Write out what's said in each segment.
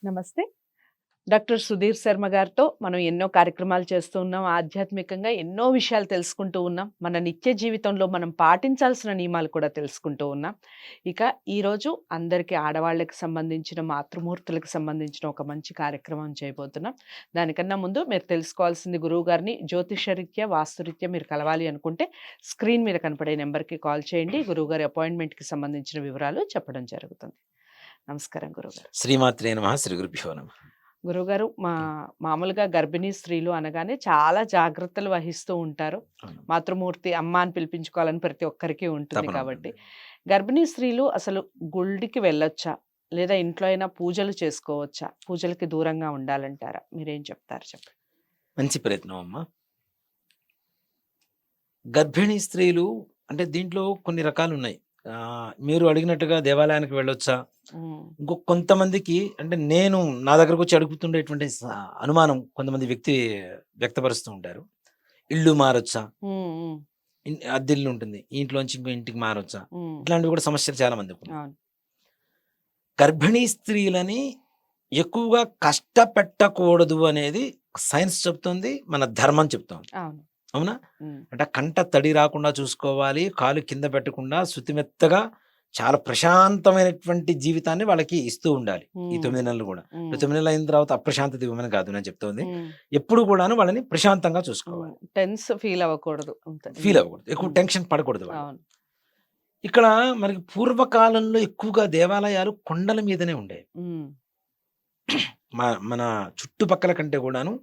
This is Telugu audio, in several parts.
నమస్తే. డాక్టర్ సుధీర్ శర్మ గారితో మనం ఎన్నో కార్యక్రమాలు చేస్తూ ఉన్నాం. ఆధ్యాత్మికంగా ఎన్నో విషయాలు తెలుసుకుంటూ ఉన్నాం. మన నిత్య జీవితంలో మనం పాటించాల్సిన నియమాలు కూడా తెలుసుకుంటూ ఉన్నాం. ఇక ఈరోజు అందరికీ ఆడవాళ్ళకి సంబంధించిన, మాతృమూర్తులకు సంబంధించిన ఒక మంచి కార్యక్రమం చేయబోతున్నాం. దానికన్నా ముందు మీరు తెలుసుకోవాల్సింది, గురువుగారిని జ్యోతిషరీత్యా, వాస్తురీత్యా మీరు కలవాలి అనుకుంటే స్క్రీన్ మీద కనపడే నెంబర్‌కి కాల్ చేయండి. గురువుగారి అపాయింట్‌మెంట్‌కి సంబంధించిన వివరాలు చెప్పడం జరుగుతుంది. నమస్కారం గురువుగారు. శ్రీమాత్రే నమః. శ్రీ గురుభ్యో నమః. గురువుగారు, మామూలుగా గర్భిణీ స్త్రీలు అనగానే చాలా జాగ్రత్తలు వహిస్తూ ఉంటారు. అవును. మాతృమూర్తి అమ్మ అని పిలిపించుకోవాలని ప్రతి ఒక్కరికి ఉంటుంది తప్పకుండా కాబట్టి. ఉంటుంది. గర్భిణీ స్త్రీలు అసలు గుడికి వెళ్ళొచ్చా? లేదా ఇంట్లో అయినా పూజలు చేసుకోవచ్చా? పూజలకి దూరంగా ఉండాలంటారా? మీరేం చెప్తారు చెప్పండి? మంచి ప్రయత్నం అమ్మా. గర్భిణీ స్త్రీలు అంటే దీంట్లో కొన్ని రకాలున్నాయి. మీరు అడిగినట్టుగా దేవాలయానికి వెళ్ళొచ్చా? హ్మ్. కొంతమందికి అంటే నేను నా దగ్గరకొచ్చి అడుగుతుండేటువంటి అనుమానం కొంతమంది వ్యక్తపరుస్తూ ఉంటారు. ఇల్లు మారొచ్చా? హ్మ్. హ్మ్. అద్దిల్లు ఉంటుంది. ఈ ఇంట్లోంచి ఇంకో ఇంటికి మారొచ్చా? హ్మ్. ఇట్లాంటివి కూడా సమస్యలు చాలా మందికున్నాయి. అవును. గర్భిణీ స్త్రీలని ఎక్కువగా కష్టపెట్టకూడదు అనేది సైన్స్ చెప్తుంది, మన ధర్మం చెప్తోంది. అవును. అవునా? హ్మ్. అంటే కంట తడి రాకుండా చూసుకోవాలి, కాలు కింద పెట్టకుండా శుతిమెత్తగా చాలా ప్రశాంతమైనటువంటి జీవితాన్ని వాళ్ళకి ఇస్తూ ఉండాలి ఈ 9 నెలలు కూడా. హ్మ్. 9 నెలలు అయిన తర్వాత అప్రశాంతత ఇవ్వమని కాదు నేను చెప్తోంది. హ్మ్. ఎప్పుడు కూడాను వాళ్ళని ప్రశాంతంగా చూసుకోవాలి. టెన్స్ ఫీల్ అవ్వకూడదు. అంతే. ఫీల్ అవ్వకూడదు, ఎక్కువ హ్మ్. టెన్షన్ పడకూడదు వాళ్ళు. అవును. ఇక్కడ మనకి పూర్వకాలంలో ఎక్కువగా దేవాలయాలు కొండల మీదనే ఉండేవి. హ్మ్. మన చుట్టుపక్కల కంటే కూడాను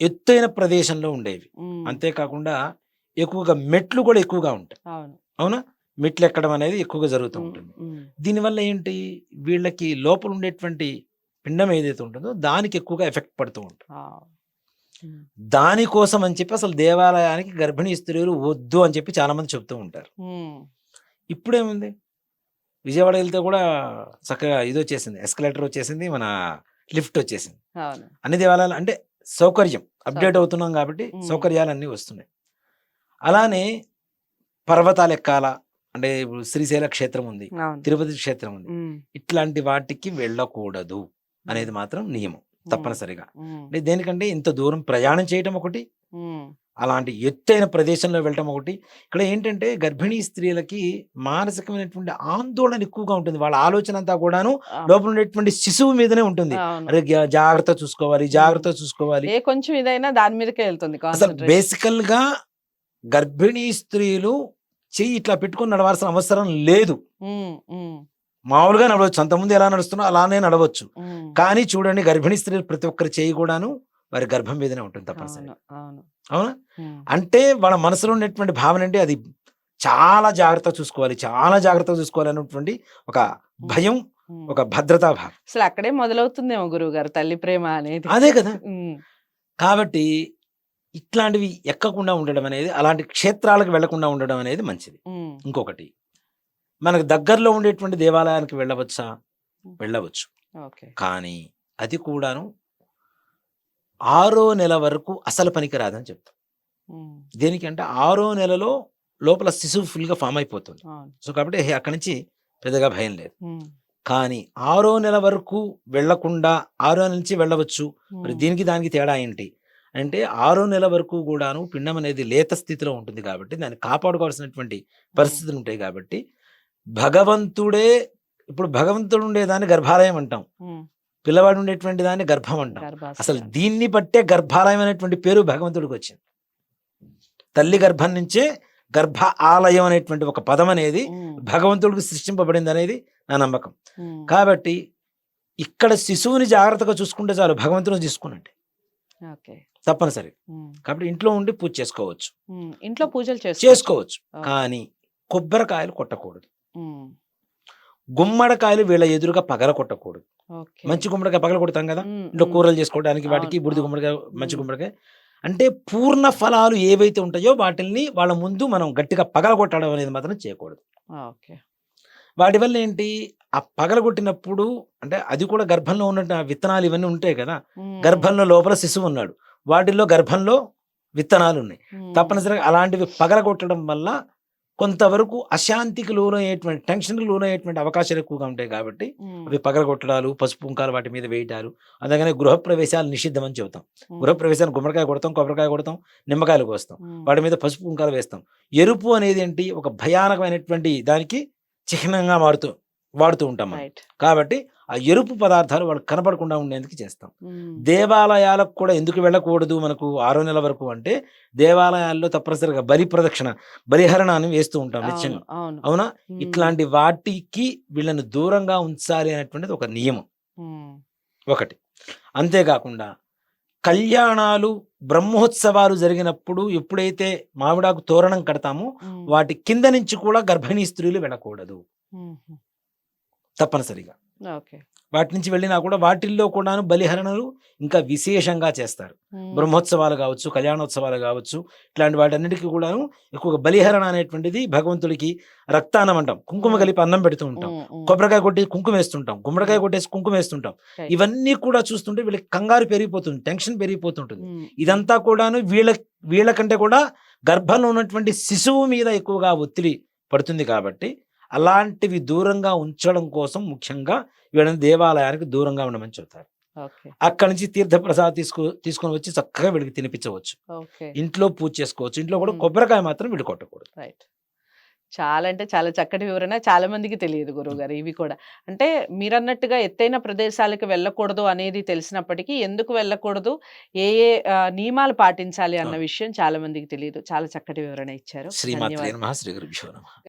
ఎత్తైన ప్రదేశంలో ఉండేవి. హ్మ్. అంతేకాకుండా ఎక్కువగా మెట్లు కూడా ఎక్కువగా ఉంటాయి. అవును. అవునా? మెట్లు ఎక్కడం అనేది ఎక్కువగా జరుగుతూ హ్మ్. ఉంటుంది. హ్మ్. దీనివల్ల ఏంటి, వీళ్ళకి లోపల ఉండేటువంటి పిండం ఏదైతే ఉంటుందో దానికి ఎక్కువగా ఎఫెక్ట్ పడుతూ ఉంటుంది. ఆ! హ్మ్. దానికోసం అని చెప్పి అసలు దేవాలయానికి గర్భిణీ స్త్రీలు వద్దు అని చెప్పి చాలా మంది చెప్తూ ఉంటారు. హ్మ్. ఇప్పుడేముంది, విజయవాడ వెళ్తే కూడా చక్కగా ఇదొచ్చేసింది, ఎస్కలేటర్ వచ్చేసింది, మన లిఫ్ట్ వచ్చేసింది. అవును. అన్ని దేవాలయాలు అంటే సౌకర్యం అప్డేట్ సౌకర్యం. అవుతున్నాం కాబట్టి హ్మ్. సౌకర్యాలన్నీ వస్తున్నాయి. అలానే పర్వతాలు ఎక్కాల అంటే ఇప్పుడు శ్రీశైల క్షేత్రం ఉంది, అవును. తిరుపతి క్షేత్రం ఉంది. హ్మ్. ఇట్లాంటి వాటికి వెళ్ళకూడదు అనేది హ్మ్. మాత్రం నియమం హ్మ్. తప్పనిసరిగా. హ్మ్. అంటే దేనికంటే ఇంత దూరం ప్రయాణం చేయటం ఒకటి, హ్మ్. అలాంటి ఎత్తైన ప్రదేశంలో వెళ్ళటం ఒకటి. ఇక్కడ ఏంటంటే గర్భిణీ స్త్రీలకి మానసికమైనటువంటి ఆందోళన ఎక్కువగా ఉంటుంది. వాళ్ళ ఆలోచన అంతా కూడాను ఆ! లోపల ఉండేటువంటి శిశువు మీదనే ఉంటుంది. అవును. అరే జాగ్రత్త చూసుకోవాలి, హ్మ్. జాగ్రత్త చూసుకోవాలి. ఏ కొంచెం ఇదైనా దాని మీదకే వెళ్తుంది అసలు కాన్సంట్రేషన్. బేసికల్‌గా గర్భిణీ స్త్రీలు చెయ్యి ఇట్లా పెట్టుకొని నడవాల్సిన అవసరం లేదు. హ్మ్. హ్మ్. మామూలుగా నడవచ్చు. అంతకుముందు ఎలా నడుస్తున్నో అలానే నడవచ్చు. హ్మ్. కానీ చూడండి, గర్భిణీ స్త్రీలు ప్రతి ఒక్కరి చెయ్యి కూడాను వారి గర్భం మీదనే ఉంటుంది అవును. తప్పనిసరిగా. అవును. అవునా? హ్మ్. అంటే వాళ్ళ మనసులో ఉన్నటువంటి భావన ఏంటి, అది చాలా జాగ్రత్తగా చూసుకోవాలి, చాలా జాగ్రత్తగా చూసుకోవాలి అన్నటువంటి ఒక హ్మ్. భయం, హ్మ్. ఒక భద్రతా భావం. అసలు అక్కడే మొదలవుతుందేమో గురువుగారు తల్లి ప్రేమ అనేది. అదే కదా! హ్మ్. కాబట్టి ఇట్లాంటివి ఎక్కకుండా ఉండడం అనేది, అలాంటి క్షేత్రాలకు వెళ్ళకుండా ఉండడం అనేది మంచిది. హ్మ్. ఇంకొకటి, మనకు దగ్గరలో ఉండేటువంటి దేవాలయానికి వెళ్ళవచ్చా? హ్మ్. వెళ్ళవచ్చు. ఓకే. కానీ అది కూడాను 6 నెల వరకు అసలు పనికిరాదని చెప్తాం. హ్మ్. దేనికంటే 6 నెలలో లోపల శిశువు ఫుల్‌గా ఫార్మ్ అయిపోతుంది. అవును. సో, కాబట్టి అక్కడి నుంచి పెద్దగా భయం లేదు. హ్మ్. కానీ 6 నెల వరకు వెళ్ళకుండా 6 నెల నుంచి వెళ్ళవచ్చు. మరి హ్మ్. దీనికి దానికి తేడా ఏంటి? అంటే 6 నెల వరకు గూడాను పిండం అనేది లేత స్థితిలో ఉంటుంది కాబట్టి దాన్ని కాపాడుకోవాల్సినటువంటి హ్మ్. పరిస్థితులు ఉంటాయి కాబట్టి భగవంతుడే, ఇప్పుడు భగవంతుడు ఉండేదాన్ని గర్భాలయం అంటాం. హ్మ్. పిల్లవాడు ఉండేటువంటి దాన్ని గర్భం అంటాం. అసలు గర్భాశయం. దీన్ని బట్టే గర్భాలయం అనేటువంటి పేరు భగవంతుడికొచ్చింది. తల్లి గర్భం నుంచే గర్భ ఆలయం అనేటువంటి ఒక పదం అనేది హ్మ్. భగవంతుడికి సృష్టింపబడిందనేది నా నమ్మకం. హ్మ్. కాబట్టి ఇక్కడ శిశువుని జాగ్రత్తగా చూసుకుంటే చాలు, భగవంతుడిని చూసుకున్నట్టే ఓకే. తప్పనిసరి. హ్మ్. కాబట్టి ఇంట్లో ఉండి పూజ చేసుకోవచ్చు. హ్మ్. ఇంట్లో పూజలు చేసుకోవచ్చు. ఓకే. కానీ కొబ్బరికాయలు కొట్టకూడదు. హ్మ్. గుమ్మడికాయలు వీళ్ళ ఎదురుగా పగలగొట్టకూడదు. ఓకే. మంచి గుమ్మడికాయ పగలగొడతాం గదా! హ్మ్. ఇంట్లో హ్మ్. కూరలు చేసుకోవడానికి వాటికి, అవును. బూడిద అవును. గుమ్మడికాయ, మంచి హ్మ్. గుమ్మడికాయ. అంటే పూర్ణ ఫలాలు ఏవైతే ఉంటాయో వాటిల్ని వాళ్ళ ముందు మనం గట్టిగా పగలగొట్టడం అనేది మాత్రం చేయకూడదు. ఓకే. వాటి వల్ల ఏంటి, ఆ పగలగొట్టినప్పుడు అంటే అది కూడా గర్భంలో ఉన్న విత్తనాలు ఇవన్నీ ఉంటాయి కదా! హ్మ్. గర్భంలో లోపల శిశువు ఉన్నాడు. వాటిల్లో గర్భంలో విత్తనాలున్నాయి. హ్మ్. తప్పనిసరిగా అలాంటివి పగలగొట్టడం వల్ల కొంతవరకు అశాంతికి లోనయ్యేటువంటి టెన్షన్కి లోనయ్యేటువంటి అవకాశాలు ఎక్కువగా ఉంటాయి కాబట్టి ఉమ్, అవి పగలగొట్టడాలు పసుపు కుంకాలు వాటి మీద వేయటాలు అందుకనే గృహప్రవేశాలు నిషిద్ధం అని చెబుతాం ఉమ్, గృహప్రవేశాన్ని గుమ్మడికాయ కొడతాం కొబ్బరికాయ కొడతాం నిమ్మకాయలు కోస్తాం ఉమ్, వాటి మీద పసుపు కుంకాలు వేస్తాం ఎరుపు అనేది ఏంటి ఒక భయానకమైనటువంటి దానికి చిహ్నంగా వాడుతూ ఉంటాం మనం రైట్. కాబట్టి ఆ ఎరుపు పదార్థాలు వాళ్ళకి కనపడకుండా ఉండేందుకు చేస్తాం ఉమ్, దేవాలయాలకు కూడా ఎందుకు వెళ్ళకూడదు మనకు 6 నెలల వరకు అంటే దేవాలయాల్లో తప్పనిసరిగా బలిహరణ అని వేస్తూ ఉంటాం అవును నిత్యంగా అవును. అవునా ఉమ్, ఇట్లాంటి వాటికి వీళ్ళని దూరంగా ఉంచాలి అనేటువంటిది ఒక నియమం ఉమ్, ఒకటి అంతేకాకుండా కళ్యాణాలు బ్రహ్మోత్సవాలు జరిగినప్పుడు ఎప్పుడైతే మామిడాకు తోరణం కడతామో ఉమ్, వాటి కింద నుంచి కూడా గర్భిణీ స్త్రీలు వెళ్ళకూడదు ఉమ్, తప్పనిసరిగా ఓకే. వాటి నుంచి వెళ్ళినా కూడా వాటిల్లో కూడాను బలిహరణలు ఇంకా విశేషంగా చేస్తారు ఉమ్, బ్రహ్మోత్సవాలు కావచ్చు కళ్యాణోత్సవాలు కావచ్చు ఇట్లాంటి వాటన్నిటికీ కూడాను ఎక్కువగా బలిహరణ అనేటువంటిది భగవంతుడికి రక్తాన్నం అంటాం కుంకుమ ఉమ్, కలిపి అన్నం పెడుతూ ఉంటాం ఉమ్, ఉమ్, కొబ్బరికాయ కొట్టి కుంకుమ వేస్తుంటాం గుమ్మడికాయ ఉమ్, కొట్టేసి కుంకుమ వేస్తుంటాం రైట్. ఇవన్నీ కూడా చూస్తుంటే వీళ్ళకి కంగారు పెరిగిపోతుంది టెన్షన్ పెరిగిపోతుంటుంది ఉమ్, ఇదంతా కూడాను వీళ్ళకంటే కూడా గర్భంలో ఉన్నటువంటి శిశువు మీద ఎక్కువగా ఒత్తిడి పడుతుంది కాబట్టి అలాంటివి దూరంగా ఉంచడం కోసం ముఖ్యంగా వీళ్ళని దేవాలయానికి దూరంగా ఉండమని చెబుతారు ఓకే. అక్కడి నుంచి తీర్థప్రసాద్ తీసుకొని వచ్చి చక్కగా వీళ్ళకి తినిపించవచ్చు ఓకే. ఇంట్లో పూజ చేసుకోవచ్చు ఇంట్లో కూడా ఉమ్, కొబ్బరికాయ మాత్రం వీళ్ళు కొట్టకూడదు రైట్. చాలా అంటే చాలా చక్కటి వివరణ. చాలా మందికి తెలియదు గురువుగారు ఇవి కూడా. అంటే మీరన్నట్టుగా ఎత్తైన ప్రదేశాలకు వెళ్ళకూడదు అనేది తెలిసినప్పటికీ ఎందుకు వెళ్ళకూడదు? ఏ ఏ నియమాలు పాటించాలి అన్న అవును. విషయం చాలా మందికి తెలీదు. చాలా చక్కటి వివరణ ఇచ్చారు. శ్రీమాత్రే ధన్యవాదాలు. నమః శ్రీ గురుభ్యో నమః